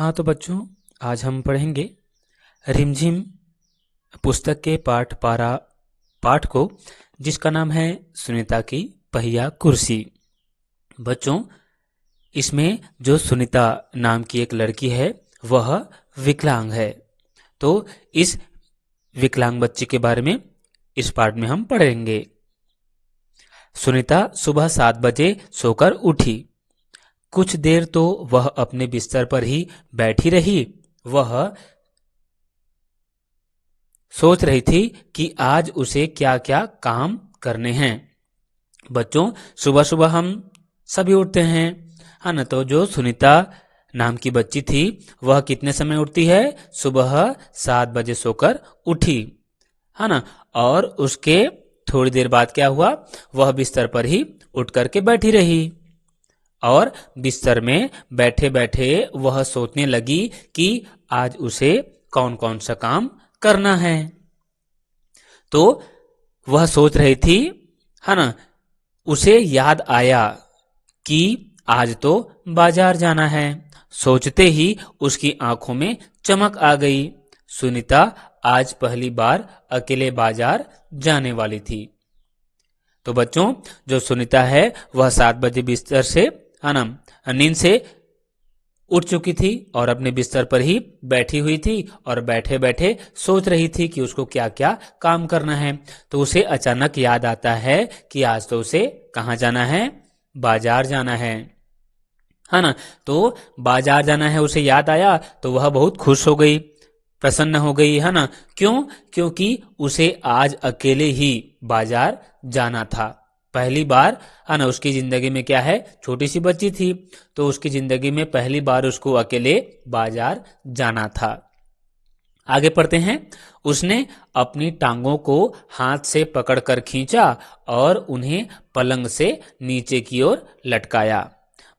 हाँ तो बच्चों, आज हम पढ़ेंगे रिमझिम पुस्तक के पाठ को, जिसका नाम है सुनीता की पहिया कुर्सी। बच्चों, इसमें जो सुनीता नाम की एक लड़की है वह विकलांग है। तो इस विकलांग बच्ची के बारे में इस पाठ में हम पढ़ेंगे। सुनीता सुबह 7 बजे सोकर उठी। कुछ देर तो वह अपने बिस्तर पर ही बैठी रही। वह सोच रही थी कि आज उसे क्या क्या काम करने हैं। बच्चों, सुबह सुबह हम सभी उठते हैं, है ना। तो जो सुनीता नाम की बच्ची थी वह कितने समय उठती है? सुबह 7 बजे सोकर उठी, है ना। और उसके थोड़ी देर बाद क्या हुआ? वह बिस्तर पर ही उठ करके बैठी रही और बिस्तर में बैठे बैठे वह सोचने लगी कि आज उसे कौन कौन सा काम करना है। तो वह सोच रही थी, है ना। उसे याद आया कि आज तो बाजार जाना है। सोचते ही उसकी आंखों में चमक आ गई। सुनीता आज पहली बार अकेले बाजार जाने वाली थी। तो बच्चों, जो सुनीता है वह 7 बजे बिस्तर से, है ना, नींद से उठ चुकी थी और अपने बिस्तर पर ही बैठी हुई थी और बैठे बैठे सोच रही थी कि उसको क्या क्या काम करना है। तो उसे अचानक याद आता है कि आज तो उसे कहाँ जाना है? बाजार जाना है ना। तो बाजार जाना है उसे याद आया तो वह बहुत खुश हो गई, प्रसन्न हो गई, है ना। क्यों? क्योंकि उसे आज अकेले ही बाजार जाना था। पहली बार, है ना। उसकी जिंदगी में क्या है? छोटी सी बच्ची थी तो उसकी जिंदगी में पहली बार उसको अकेले बाजार जाना था। आगे पढ़ते हैं। उसने अपनी टांगों को हाथ से पकड़कर खींचा और उन्हें पलंग से नीचे की ओर लटकाया।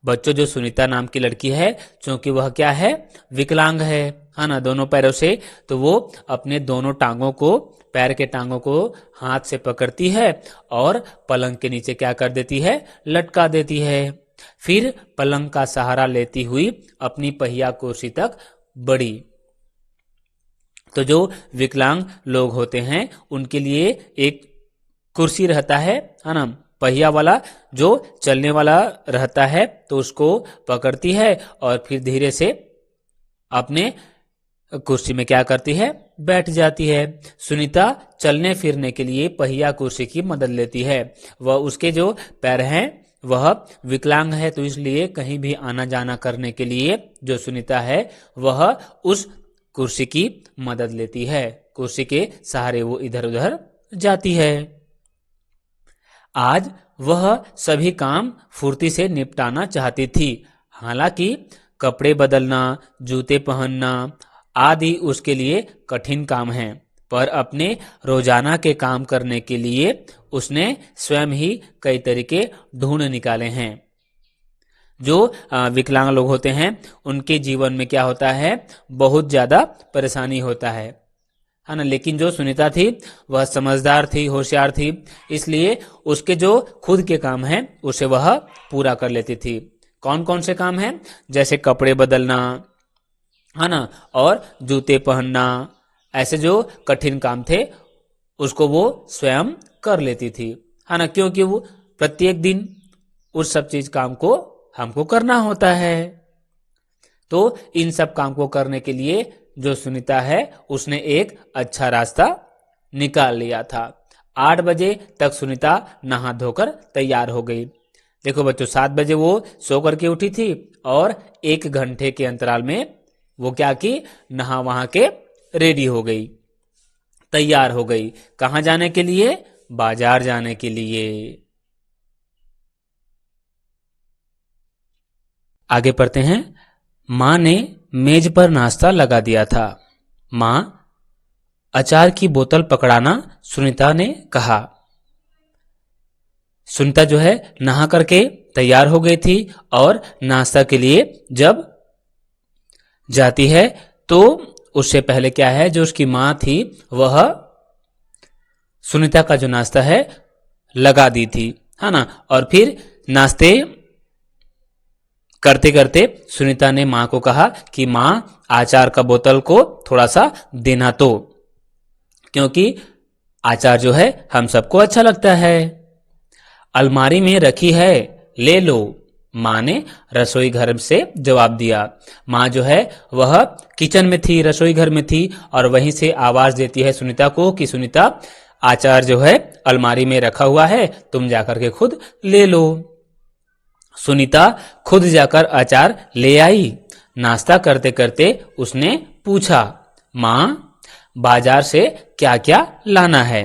बच्चों, जो सुनीता नाम की लड़की है, क्योंकि वह क्या है? विकलांग है ना, दोनों पैरों से। तो वो अपने दोनों टांगों को, पैर के टांगों को हाथ से पकड़ती है और पलंग के नीचे क्या कर देती है? लटका देती है। फिर पलंग का सहारा लेती हुई अपनी पहिया कुर्सी तक बढ़ी। तो जो विकलांग लोग होते हैं उनके लिए एक कुर्सी रहता है ना, पहिया वाला, जो चलने वाला रहता है। तो उसको पकड़ती है और फिर धीरे से अपने कुर्सी में क्या करती है? बैठ जाती है। सुनीता चलने फिरने के लिए पहिया कुर्सी की मदद लेती है। वह, उसके जो पैर हैं वह विकलांग है, तो इसलिए कहीं भी आना जाना करने के लिए जो सुनीता है वह उस कुर्सी की मदद लेती है। कुर्सी के सहारे वो इधर उधर जाती है। आज वह सभी काम फुर्ती से निपटाना चाहती थी। हालांकि कपड़े बदलना, जूते पहनना आदि उसके लिए कठिन काम है, पर अपने रोजाना के काम करने के लिए उसने स्वयं ही कई तरीके ढूंढ निकाले हैं। जो विकलांग लोग होते हैं उनके जीवन में क्या होता है? बहुत ज्यादा परेशानी होता है ना। लेकिन जो सुनीता थी वह समझदार थी, होशियार थी, इसलिए उसके जो खुद के काम हैं उसे वह पूरा कर लेती थी। कौन कौन से काम हैं? जैसे कपड़े बदलना, है ना, और जूते पहनना, ऐसे जो कठिन काम थे उसको वो स्वयं कर लेती थी, है ना। क्योंकि वो प्रत्येक दिन उस सब चीज काम को हमको करना होता है। तो इन सब काम को करने के लिए जो सुनीता है उसने एक अच्छा रास्ता निकाल लिया था। 8 बजे तक सुनीता नहा धोकर तैयार हो गई। देखो बच्चों, 7 बजे वो सो करके उठी थी और 1 घंटे के अंतराल में वो क्या की? नहा वहां के रेडी हो गई, तैयार हो गई। कहां जाने के लिए? बाजार जाने के लिए। आगे पढ़ते हैं। मां ने मेज पर नाश्ता लगा दिया था। मां, अचार की बोतल पकड़ाना, सुनीता ने कहा। सुनीता जो है नहा करके तैयार हो गई थी और नाश्ता के लिए जब जाती है तो उससे पहले क्या है, जो उसकी मां थी वह सुनीता का जो नाश्ता है लगा दी थी, है ना। और फिर नाश्ते करते करते सुनीता ने माँ को कहा कि माँ, आचार का बोतल को थोड़ा सा देना तो, क्योंकि आचार जो है हम सबको अच्छा लगता है। अलमारी में रखी है, ले लो, माँ ने रसोई घर से जवाब दिया। माँ जो है वह किचन में थी, रसोई घर में थी, और वहीं से आवाज देती है सुनीता को कि सुनीता, आचार जो है अलमारी में रखा हुआ है, तुम जाकर के खुद ले लो। सुनीता खुद जाकर अचार ले आई। नाश्ता करते करते उसने पूछा, माँ, बाजार से क्या क्या लाना है?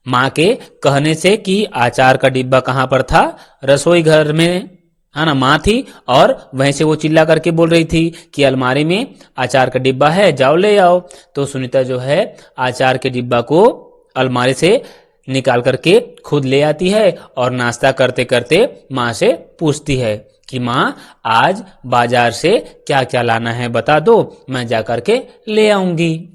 माँ के कहने से कि आचार का डिब्बा कहाँ पर था, रसोई घर में, है ना, माँ थी, और वहीं से वो चिल्ला करके बोल रही थी कि अलमारी में आचार का डिब्बा है, जाओ ले आओ। तो सुनीता जो है आचार के डिब्बा को अलमारी से निकाल करके खुद ले आती है, और नाश्ता करते करते माँ से पूछती है कि माँ, आज बाजार से क्या क्या लाना है बता दो, मैं जाकर के ले आऊंगी।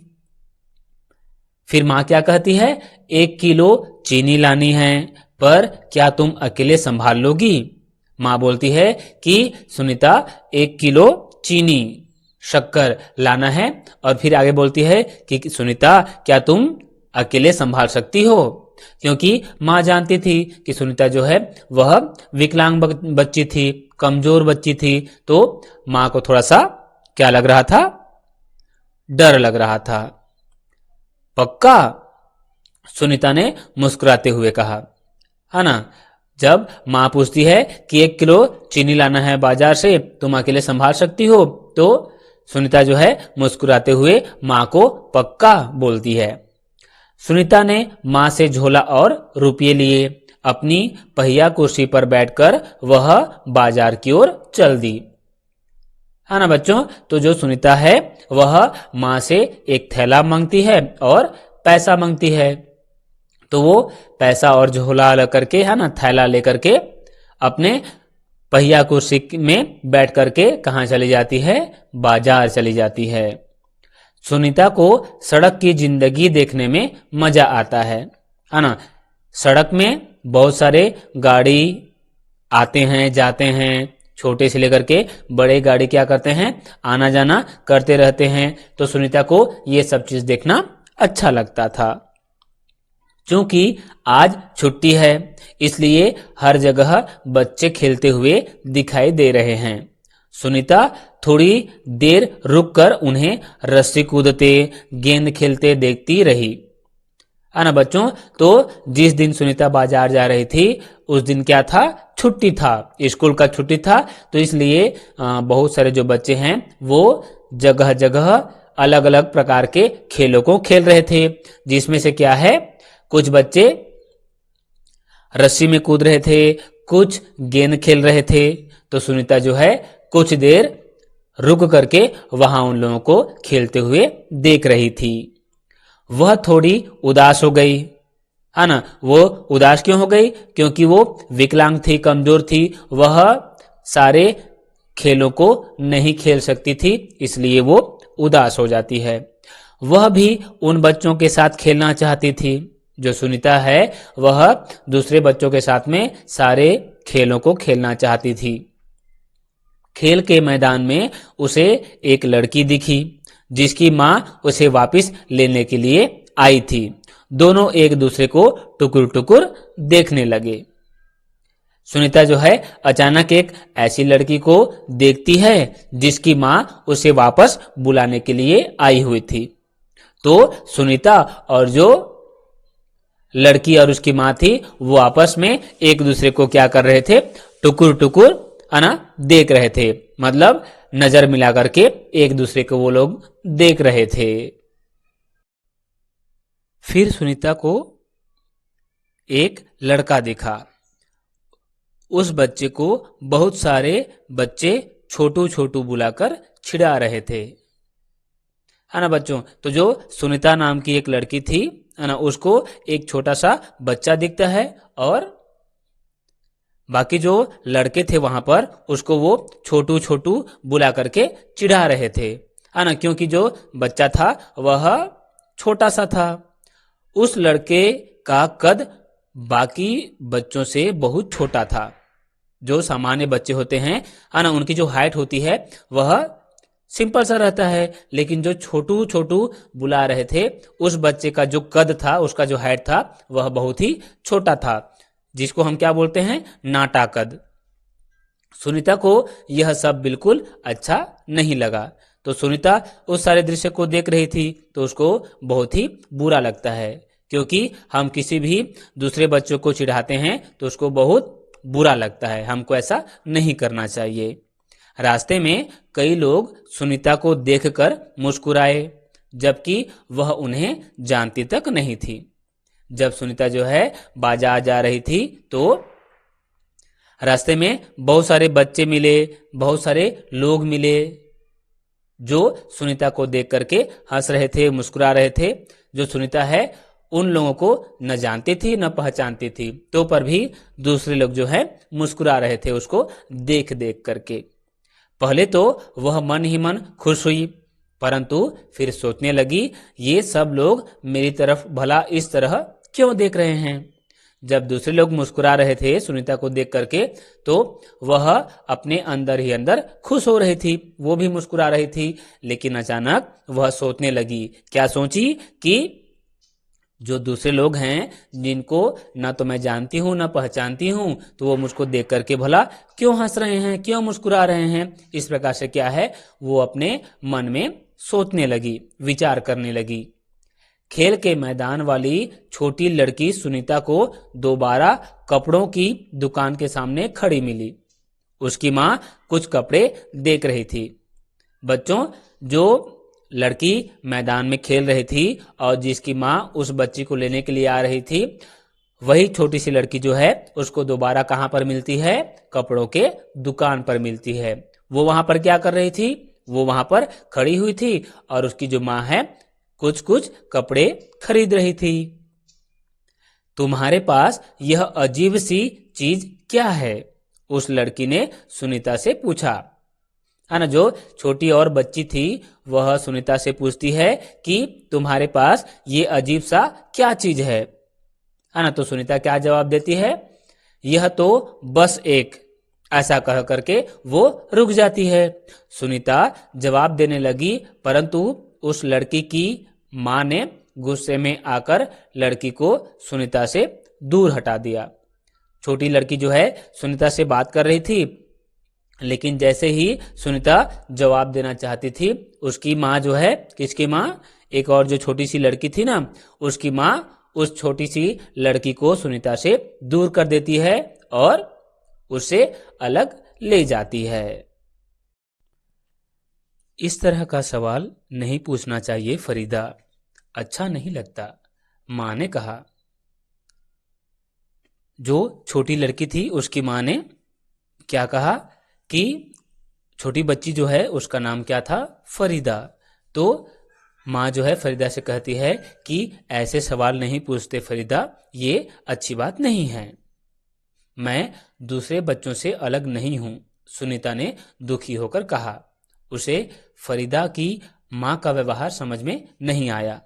फिर माँ क्या कहती है, 1 किलो चीनी लानी है, पर क्या तुम अकेले संभाल लोगी? माँ बोलती है कि सुनीता, 1 किलो चीनी, शक्कर लाना है, और फिर आगे बोलती है कि सुनीता, क्या तुम अकेले संभाल सकती हो? क्योंकि माँ जानती थी कि सुनीता जो है वह विकलांग बच्ची थी, कमजोर बच्ची थी, तो माँ को थोड़ा सा क्या लग रहा था, डर लग रहा था। पक्का? सुनीता ने मुस्कुराते हुए कहा, है ना। जब माँ पूछती है कि 1 किलो चीनी लाना है बाजार से, तुम अकेले संभाल सकती हो, तो सुनीता जो है मुस्कुराते हुए माँ को पक्का बोलती है। सुनीता ने माँ से झोला और रुपये लिए। अपनी पहिया कुर्सी पर बैठकर वह बाजार की ओर चल दी। है ना बच्चों, तो जो सुनीता है वह माँ से एक थैला मांगती है और पैसा मांगती है। तो वो पैसा और झोला लेकर के, है ना, थैला लेकर के अपने पहिया कुर्सी में बैठ करके कहाँ चली जाती है? बाजार चली जाती है। सुनीता को सड़क की जिंदगी देखने में मजा आता है ना। सड़क में बहुत सारे गाड़ी आते हैं जाते हैं, छोटे से लेकर के बड़े गाड़ी क्या करते हैं, आना जाना करते रहते हैं। तो सुनीता को ये सब चीज देखना अच्छा लगता था। क्योंकि आज छुट्टी है, इसलिए हर जगह बच्चे खेलते हुए दिखाई दे रहे हैं। सुनीता थोड़ी देर रुककर उन्हें रस्सी कूदते, गेंद खेलते देखती रही। है ना बच्चों, तो जिस दिन सुनीता बाजार जा रही थी उस दिन क्या था? छुट्टी था, स्कूल का छुट्टी था। तो इसलिए बहुत सारे जो बच्चे हैं वो जगह जगह अलग अलग प्रकार के खेलों को खेल रहे थे, जिसमें से क्या है, कुछ बच्चे रस्सी में कूद रहे थे, कुछ गेंद खेल रहे थे। तो सुनीता जो है कुछ देर रुक करके वहां उन लोगों को खेलते हुए देख रही थी। वह थोड़ी उदास हो गई, है ना। वो उदास क्यों हो गई? क्योंकि वो विकलांग थी, कमजोर थी, वह सारे खेलों को नहीं खेल सकती थी, इसलिए वो उदास हो जाती है। वह भी उन बच्चों के साथ खेलना चाहती थी। जो सुनीता है वह दूसरे बच्चों के साथ में सारे खेलों को खेलना चाहती थी। खेल के मैदान में उसे एक लड़की दिखी जिसकी माँ उसे वापस लेने के लिए आई थी। दोनों एक दूसरे को टुकुर टुकुर देखने लगे। सुनीता जो है अचानक एक ऐसी लड़की को देखती है जिसकी माँ उसे वापस बुलाने के लिए आई हुई थी। तो सुनीता और जो लड़की और उसकी माँ थी वो आपस में एक दूसरे को क्या कर रहे थे? टुकुर टुकुर देख रहे थे, मतलब नजर मिला करके एक दूसरे को वो लोग देख रहे थे। फिर सुनीता को एक लड़का दिखा। उस बच्चे को बहुत सारे बच्चे छोटू छोटू बुलाकर छिड़ा रहे थे, है ना बच्चों। तो जो सुनीता नाम की एक लड़की थी, है ना, उसको एक छोटा सा बच्चा दिखता है, और बाकी जो लड़के थे वहां पर उसको वो छोटू छोटू बुला करके चिढ़ा रहे थे, है ना, क्योंकि जो बच्चा था वह छोटा सा था। उस लड़के का कद बाकी बच्चों से बहुत छोटा था। जो सामान्य बच्चे होते हैं है ना, उनकी जो हाइट होती है वह सिंपल सा रहता है, लेकिन जो छोटू छोटू बुला रहे थे उस बच्चे का जो कद था, उसका जो हाइट था वह बहुत ही छोटा था, जिसको हम क्या बोलते हैं, नाटा कद। सुनीता को यह सब बिल्कुल अच्छा नहीं लगा। तो सुनीता उस सारे दृश्य को देख रही थी तो उसको बहुत ही बुरा लगता है, क्योंकि हम किसी भी दूसरे बच्चों को चिढ़ाते हैं तो उसको बहुत बुरा लगता है, हमको ऐसा नहीं करना चाहिए। रास्ते में कई लोग सुनीता को देखकर मुस्कुराए, जबकि वह उन्हें जानती तक नहीं थी। जब सुनीता जो है बाजार जा रही थी तो रास्ते में बहुत सारे बच्चे मिले, बहुत सारे लोग मिले जो सुनीता को देख करके हंस रहे थे, मुस्कुरा रहे थे। जो सुनीता है उन लोगों को न जानती थी न पहचानती थी, तो पर भी दूसरे लोग जो है मुस्कुरा रहे थे उसको देख देख करके। पहले तो वह मन ही मन खुश हुई, परंतु फिर सोचने लगी ये सब लोग मेरी तरफ भला इस तरह क्यों देख रहे हैं। जब दूसरे लोग मुस्कुरा रहे थे सुनीता को देख करके तो वह अपने अंदर ही अंदर खुश हो रही थी, वो भी मुस्कुरा रही थी। लेकिन अचानक वह सोचने लगी, क्या सोची कि जो दूसरे लोग हैं जिनको ना तो मैं जानती हूं ना पहचानती हूं, तो वो मुझको देख करके भला क्यों हंस रहे हैं, क्यों मुस्कुरा रहे हैं। इस प्रकार से क्या है, वो अपने मन में सोचने लगी, विचार करने लगी। खेल के मैदान वाली छोटी लड़की सुनीता को दोबारा कपड़ों की दुकान के सामने खड़ी मिली। उसकी माँ कुछ कपड़े देख रही थी। बच्चों, जो लड़की मैदान में खेल रही थी और जिसकी माँ उस बच्ची को लेने के लिए आ रही थी, वही छोटी सी लड़की जो है उसको दोबारा कहाँ पर मिलती है, कपड़ों के दुकान पर मिलती है। वो वहां पर क्या कर रही थी, वो वहां पर खड़ी हुई थी और उसकी जो माँ है कुछ कुछ कपड़े खरीद रही थी। तुम्हारे पास यह अजीब सी चीज क्या है, उस लड़की ने सुनीता से पूछा। है ना, जो छोटी और बच्ची थी वह सुनीता से पूछती है कि तुम्हारे पास ये अजीब सा क्या चीज है ना। तो सुनीता क्या जवाब देती है, यह तो बस एक, ऐसा कह करके वो रुक जाती है। सुनीता जवाब देने लगी, परंतु उस लड़की की मां ने गुस्से में आकर लड़की को सुनीता से दूर हटा दिया। छोटी लड़की जो है सुनीता से बात कर रही थी, लेकिन जैसे ही सुनीता जवाब देना चाहती थी, उसकी माँ जो है, किसकी माँ, एक और जो छोटी सी लड़की थी ना, उसकी माँ उस छोटी सी लड़की को सुनीता से दूर कर देती है और उससे अलग ले जाती है। इस तरह का सवाल नहीं पूछना चाहिए फरीदा, अच्छा नहीं लगता, माँ ने कहा। जो छोटी लड़की थी उसकी माँ ने क्या कहा कि छोटी बच्ची जो है उसका नाम क्या था, फरीदा। तो माँ जो है फरीदा से कहती है कि ऐसे सवाल नहीं पूछते फरीदा, ये अच्छी बात नहीं है। मैं दूसरे बच्चों से अलग नहीं हूं, सुनीता ने दुखी होकर कहा। उसे फरीदा की माँ का व्यवहार समझ में नहीं आया।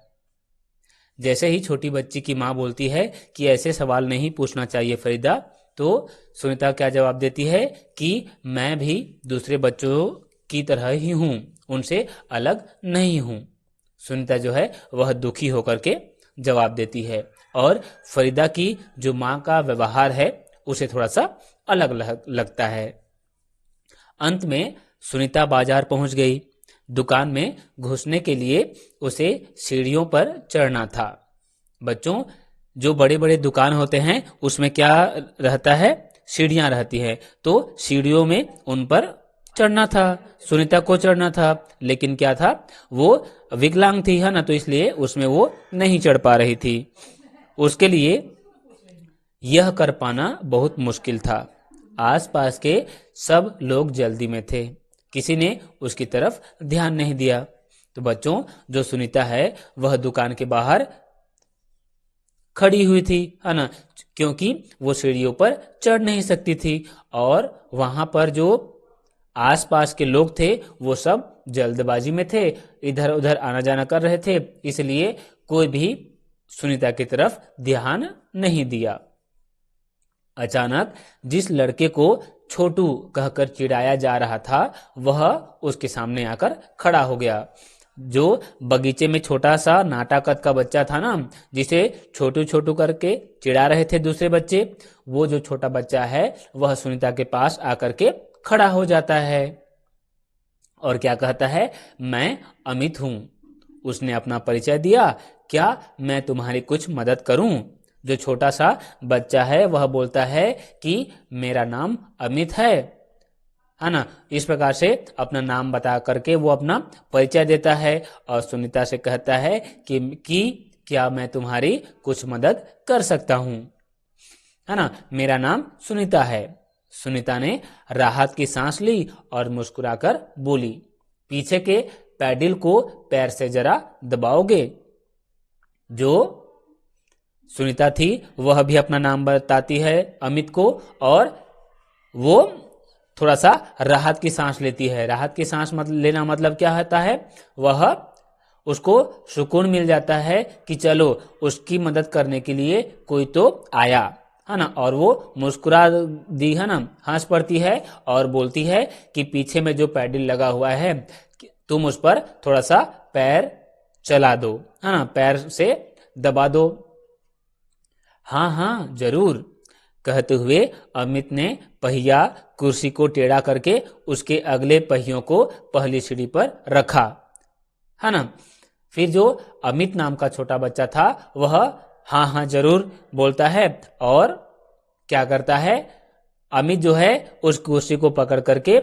जैसे ही छोटी बच्ची की माँ बोलती है कि ऐसे सवाल नहीं पूछना चाहिए फरीदा, तो सुनीता क्या जवाब देती है कि मैं भी दूसरे बच्चों की तरह ही हूं, उनसे अलग नहीं हूं। सुनीता जो है वह दुखी होकर के जवाब देती है और फरीदा की जो माँ का व्यवहार है उसे थोड़ा सा अलग लगता है। अंत में सुनीता बाजार पहुंच गई। दुकान में घुसने के लिए उसे सीढ़ियों पर चढ़ना था। बच्चों, जो बड़े बड़े दुकान होते हैं उसमें क्या रहता है, सीढ़ियां रहती है, तो सीढ़ियों में उन पर चढ़ना था, सुनीता को चढ़ना था। लेकिन क्या था, वो विकलांग थी, है ना, तो इसलिए उसमें वो नहीं चढ़ पा रही थी। उसके लिए यह कर पाना बहुत मुश्किल था। आसपास के सब लोग जल्दी में थे, किसी ने उसकी तरफ ध्यान नहीं दिया। तो बच्चों, जो सुनीता है वह दुकान के बाहर खड़ी हुई थी, है ना, क्योंकि वो सीढ़ियों पर चढ़ नहीं सकती थी और वहां पर जो आसपास के लोग थे वो सब जल्दबाजी में थे, इधर उधर आना जाना कर रहे थे, इसलिए कोई भी सुनीता की तरफ ध्यान नहीं दिया। अचानक जिस लड़के को छोटू कहकर चिढ़ाया जा रहा था वह उसके सामने आकर खड़ा हो गया। जो बगीचे में छोटा सा नाटा कद का बच्चा था ना, जिसे छोटू छोटू करके चिढ़ा रहे थे दूसरे बच्चे, वो जो छोटा बच्चा है वह सुनीता के पास आकर के खड़ा हो जाता है और क्या कहता है, मैं अमित हूं। उसने अपना परिचय दिया, क्या मैं तुम्हारी कुछ मदद करूं? जो छोटा सा बच्चा है वह बोलता है कि मेरा नाम अमित है ना। इस प्रकार से अपना नाम बता करके वो अपना परिचय देता है और सुनीता से कहता है कि क्या मैं तुम्हारी कुछ मदद कर सकता हूं, है ना। मेरा नाम सुनीता है। सुनीता ने राहत की सांस ली और मुस्कुराकर बोली, पीछे के पैडल को पैर से जरा दबाओगे? जो सुनीता थी वह भी अपना नाम बताती है अमित को और वो थोड़ा सा राहत की सांस लेती है। राहत की सांस लेना मतलब क्या होता है, वह उसको सुकून मिल जाता है कि चलो उसकी मदद करने के लिए कोई तो आया, है ना। और वो मुस्कुरा दी, है ना, हंस पड़ती है और बोलती है कि पीछे में जो पैडल लगा हुआ है तुम उस पर थोड़ा सा पैर चला दो, है ना, पैर से दबा दो। हाँ हाँ जरूर, कहते हुए अमित ने पहिया कुर्सी को टेढ़ा करके उसके अगले पहियों को पहली सीढ़ी पर रखा, है ना। फिर जो अमित नाम का छोटा बच्चा था वह हाँ हाँ जरूर बोलता है और क्या करता है, अमित जो है उस कुर्सी को पकड़ करके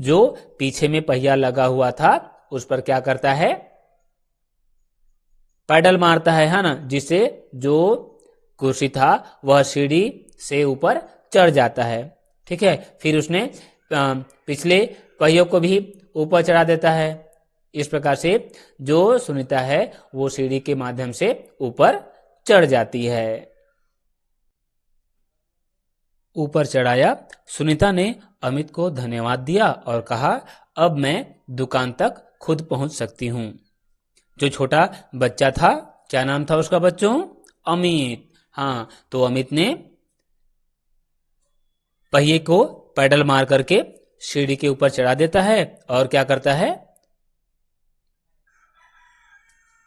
जो पीछे में पहिया लगा हुआ था उस पर क्या करता है, पैडल मारता है ना, जिससे जो कुर्सी था वह सीढ़ी से ऊपर चढ़ जाता है। ठीक है, फिर उसने पिछले पहियों को भी ऊपर चढ़ा देता है। इस प्रकार से जो सुनीता है वो सीढ़ी के माध्यम से ऊपर चढ़ जाती है। ऊपर चढ़ाया, सुनीता ने अमित को धन्यवाद दिया और कहा, अब मैं दुकान तक खुद पहुंच सकती हूं। जो छोटा बच्चा था, क्या नाम था उसका बच्चों? अमित। हाँ, तो अमित ने पहिए को पैडल मार करके सीढ़ी के ऊपर चढ़ा देता है और क्या करता है,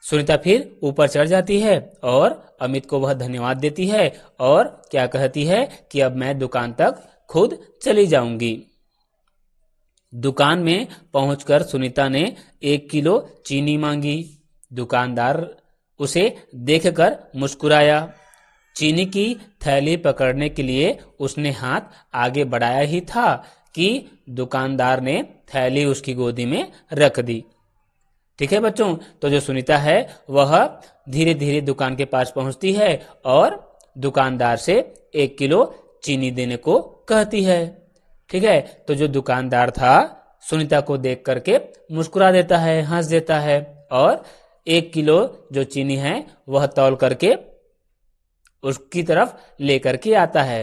सुनीता फिर ऊपर चढ़ जाती है और अमित को वह धन्यवाद देती है और क्या कहती है कि अब मैं दुकान तक खुद चली जाऊंगी। दुकान में पहुंचकर सुनीता ने 1 किलो चीनी मांगी। दुकानदार उसे देखकर मुस्कुराया। चीनी की थैली पकड़ने के लिए उसने हाथ आगे बढ़ाया ही था कि दुकानदार ने थैली उसकी गोदी में रख दी। ठीक है बच्चों, तो जो सुनीता है वह धीरे धीरे दुकान के पास पहुंचती है और दुकानदार से 1 किलो चीनी देने को कहती है। ठीक है, तो जो दुकानदार था सुनीता को देख करके मुस्कुरा देता है, हंस देता है और 1 किलो जो चीनी है वह तौल करके उसकी तरफ लेकर के आता है।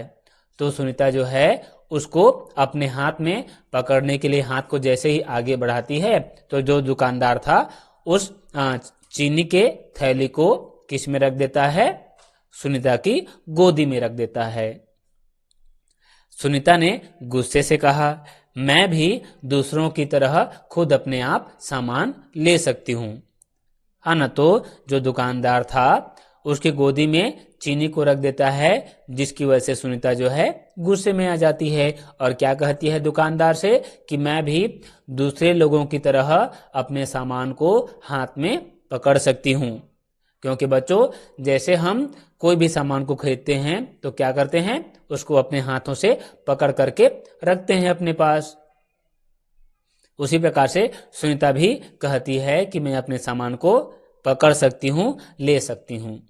तो सुनीता जो है उसको अपने हाथ में पकड़ने के लिए हाथ को जैसे ही आगे बढ़ाती है तो जो दुकानदार था उस चीनी के थैली को किस में रख देता है, सुनीता की गोदी में रख देता है। सुनीता ने गुस्से से कहा, मैं भी दूसरों की तरह खुद अपने आप सामान ले सकती हूँ, है ना। तो जो दुकानदार था उसकी गोदी में चीनी को रख देता है, जिसकी वजह से सुनीता जो है गुस्से में आ जाती है और क्या कहती है दुकानदार से कि मैं भी दूसरे लोगों की तरह अपने सामान को हाथ में पकड़ सकती हूँ। क्योंकि बच्चों, जैसे हम कोई भी सामान को खरीदते हैं तो क्या करते हैं, उसको अपने हाथों से पकड़ करके रखते हैं अपने पास। उसी प्रकार से सुनीता भी कहती है कि मैं अपने सामान को पकड़ सकती हूँ, ले सकती हूँ।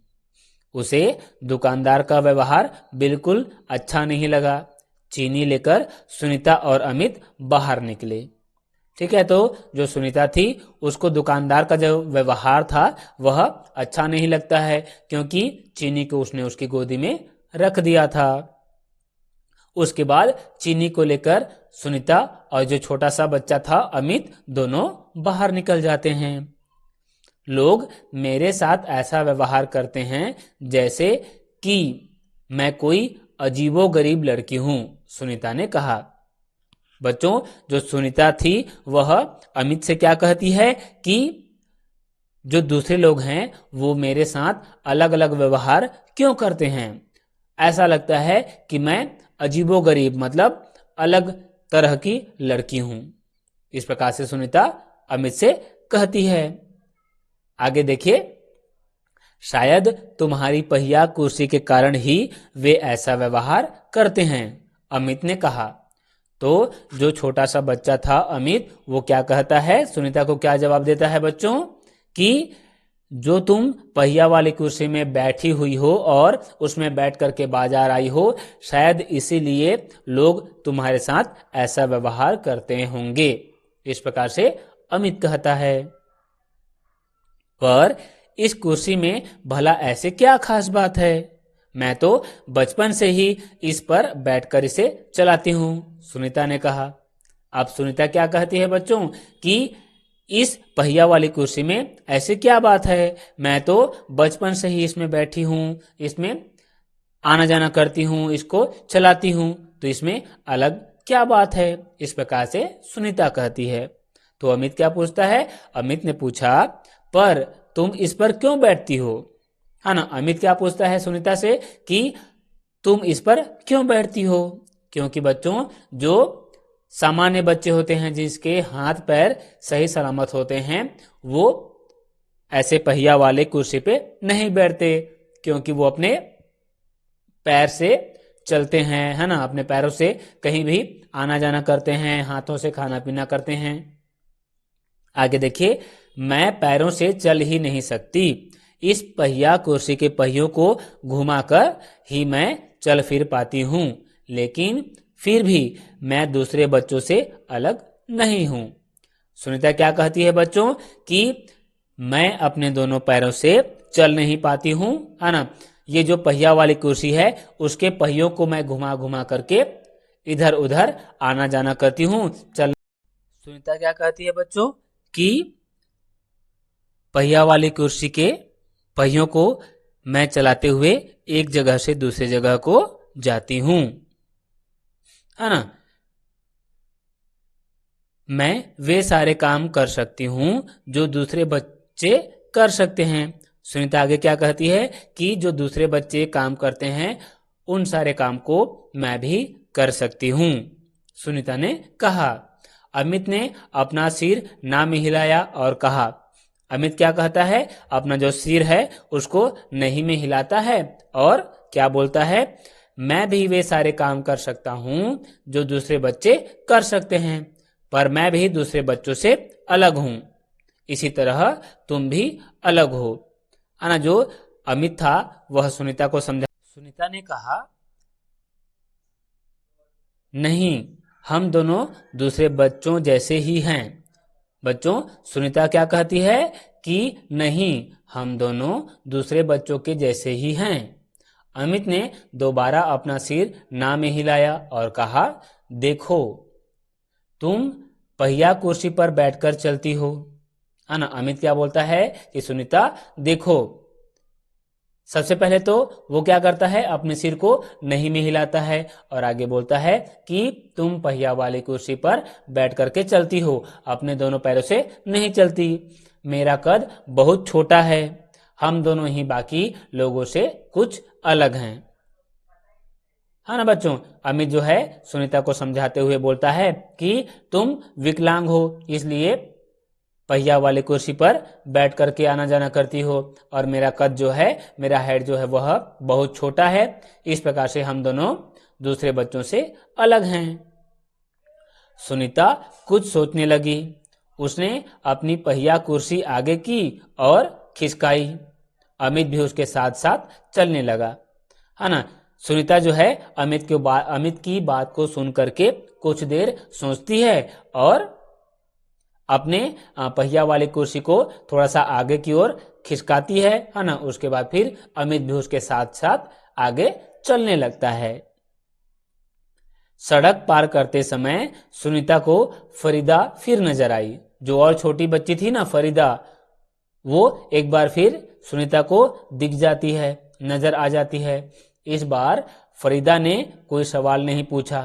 उसे दुकानदार का व्यवहार बिल्कुल अच्छा नहीं लगा। चीनी लेकर सुनीता और अमित बाहर निकले। ठीक है, तो जो सुनीता थी उसको दुकानदार का जो व्यवहार था वह अच्छा नहीं लगता है, क्योंकि चीनी को उसने उसकी गोदी में रख दिया था। उसके बाद चीनी को लेकर सुनीता और जो छोटा सा बच्चा था अमित दोनों बाहर निकल जाते हैं। लोग मेरे साथ ऐसा व्यवहार करते हैं जैसे कि मैं कोई अजीबोगरीब लड़की हूं, सुनीता ने कहा। बच्चों, जो सुनीता थी वह अमित से क्या कहती है कि जो दूसरे लोग हैं वो मेरे साथ अलग अलग व्यवहार क्यों करते हैं। ऐसा लगता है कि मैं अजीबोगरीब मतलब अलग तरह की लड़की हूं। इस प्रकार से सुनीता अमित से कहती है। आगे देखिए, शायद तुम्हारी पहिया कुर्सी के कारण ही वे ऐसा व्यवहार करते हैं, अमित ने कहा। तो जो छोटा सा बच्चा था अमित, वो क्या कहता है, सुनीता को क्या जवाब देता है बच्चों, कि जो तुम पहिया वाली कुर्सी में बैठी हुई हो और उसमें बैठ करके बाजार आई हो, शायद इसीलिए लोग तुम्हारे साथ ऐसा व्यवहार करते होंगे। इस प्रकार से अमित कहता है। पर इस कुर्सी में भला ऐसे क्या खास बात है, मैं तो बचपन से ही इस पर बैठकर इसे चलाती हूं, सुनीता ने कहा। अब सुनीता क्या कहती है बच्चों, कि इस पहिया वाली कुर्सी में ऐसे क्या बात है, मैं तो बचपन से ही इसमें बैठी हूं, इसमें आना जाना करती हूं, इसको चलाती हूं, तो इसमें अलग क्या बात है। इस प्रकार से सुनीता कहती है। तो अमित क्या पूछता है, अमित ने पूछा, पर तुम इस पर क्यों बैठती हो, है ना। अमित क्या पूछता है सुनीता से कि तुम इस पर क्यों बैठती हो। क्योंकि बच्चों, जो सामान्य बच्चे होते हैं जिसके हाथ पैर सही सलामत होते हैं, वो ऐसे पहिया वाले कुर्सी पे नहीं बैठते, क्योंकि वो अपने पैर से चलते हैं, है ना, अपने पैरों से कहीं भी आना जाना करते हैं, हाथों से खाना पीना करते हैं। आगे देखिए, मैं पैरों से चल ही नहीं सकती, इस पहिया कुर्सी के पहियों को घुमाकर ही मैं चल फिर पाती हूं, लेकिन फिर भी मैं दूसरे बच्चों से अलग नहीं हूं। सुनीता क्या कहती है बच्चों, कि मैं अपने दोनों पैरों से चल नहीं पाती हूं, है ना। ये जो पहिया वाली कुर्सी है उसके पहियों को मैं घुमा घुमा करके इधर उधर आना जाना करती हूं, चल। सुनीता क्या कहती है बच्चों, कि पहिया वाली कुर्सी के पहियों को मैं चलाते हुए एक जगह से दूसरी जगह को जाती हूं, है ना। मैं वे सारे काम कर सकती हूं जो दूसरे बच्चे कर सकते हैं। सुनीता आगे क्या कहती है, कि जो दूसरे बच्चे काम करते हैं उन सारे काम को मैं भी कर सकती हूं, सुनीता ने कहा। अमित ने अपना सिर ना में हिलाया और कहा। अमित क्या कहता है, अपना जो सिर है उसको नहीं में हिलाता है और क्या बोलता है, मैं भी वे सारे काम कर सकता हूं जो दूसरे बच्चे कर सकते हैं, पर मैं भी दूसरे बच्चों से अलग हूं, इसी तरह तुम भी अलग हो, है ना। जो अमित था वह सुनीता को समझा। सुनीता ने कहा, नहीं, हम दोनों दूसरे बच्चों जैसे ही हैं। बच्चों, सुनीता क्या कहती है, कि नहीं, हम दोनों दूसरे बच्चों के जैसे ही हैं। अमित ने दोबारा अपना सिर ना में हिलाया और कहा, देखो, तुम पहिया कुर्सी पर बैठकर चलती हो, है ना। अमित क्या बोलता है कि सुनीता देखो, सबसे पहले तो वो क्या करता है, अपने सिर को नहीं में हिलाता है और आगे बोलता है कि तुम पहिया वाली कुर्सी पर बैठ करके चलती हो, अपने दोनों पैरों से नहीं चलती। मेरा कद बहुत छोटा है, हम दोनों ही बाकी लोगों से कुछ अलग हैं, है ना बच्चों। अमित जो है सुनीता को समझाते हुए बोलता है कि तुम विकलांग हो, इसलिए पहिया वाली कुर्सी पर बैठ करके आना जाना करती हो, और मेरा कद जो है, मेरा हाइट जो है वह बहुत छोटा है, इस प्रकार से हम दोनों दूसरे बच्चों से अलग हैं। सुनीता कुछ सोचने लगी, उसने अपनी पहिया कुर्सी आगे की और खिसकाई। अमित भी उसके साथ साथ चलने लगा, है ना। सुनीता जो है अमित की बात को सुन करके कुछ देर सोचती है और अपने पहिया वाली कुर्सी को थोड़ा सा आगे की ओर खिसकाती है ना। उसके बाद फिर अमित भी उसके साथ साथ आगे चलने लगता है। सड़क पार करते समय सुनीता को फरीदा फिर नजर आई। जो और छोटी बच्ची थी ना, फरीदा, वो एक बार फिर सुनीता को दिख जाती है, नजर आ जाती है। इस बार फरीदा ने कोई सवाल नहीं पूछा।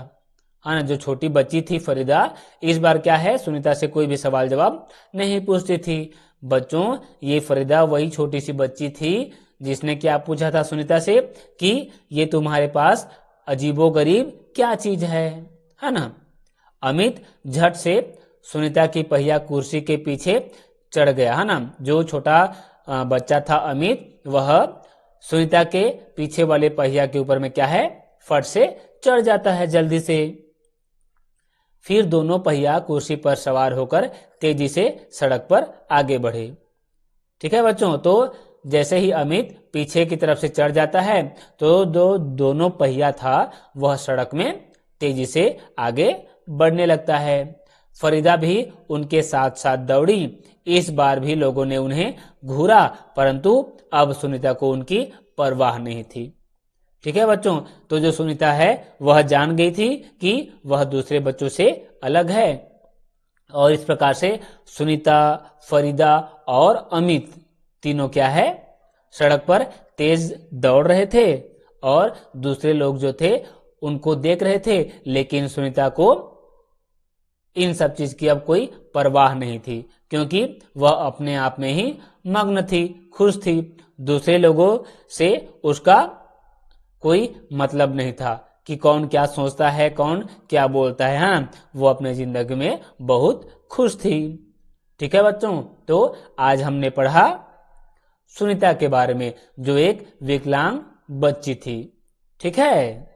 हाँ ना, जो छोटी बच्ची थी फरीदा, इस बार क्या है, सुनीता से कोई भी सवाल जवाब नहीं पूछती थी। बच्चों, ये फरीदा वही छोटी सी बच्ची थी जिसने क्या पूछा था सुनीता से कि ये तुम्हारे पास अजीबोगरीब क्या चीज है ना। अमित झट से सुनीता की पहिया कुर्सी के पीछे चढ़ गया, है ना। जो छोटा बच्चा था अमित, वह सुनीता के पीछे वाले पहिया के ऊपर में क्या है, फट से चढ़ जाता है जल्दी से। फिर दोनों पहिया कुर्सी पर सवार होकर तेजी से सड़क पर आगे बढ़े। ठीक है बच्चों, तो जैसे ही अमित पीछे की तरफ से चढ़ जाता है तो दोनों पहिया था वह सड़क में तेजी से आगे बढ़ने लगता है। फरीदा भी उनके साथ साथ दौड़ी। इस बार भी लोगों ने उन्हें घूरा, परंतु अब सुनीता को उनकी परवाह नहीं थी। ठीक है बच्चों, तो जो सुनीता है वह जान गई थी कि वह दूसरे बच्चों से अलग है, और इस प्रकार से सुनीता, फरीदा और अमित तीनों क्या है, सड़क पर तेज दौड़ रहे थे और दूसरे लोग जो थे उनको देख रहे थे, लेकिन सुनीता को इन सब चीज की अब कोई परवाह नहीं थी, क्योंकि वह अपने आप में ही मग्न थी, खुश थी। दूसरे लोगों से उसका कोई मतलब नहीं था कि कौन क्या सोचता है, कौन क्या बोलता है। हाँ, वो अपने जिंदगी में बहुत खुश थी। ठीक है बच्चों, तो आज हमने पढ़ा सुनीता के बारे में, जो एक विकलांग बच्ची थी। ठीक है।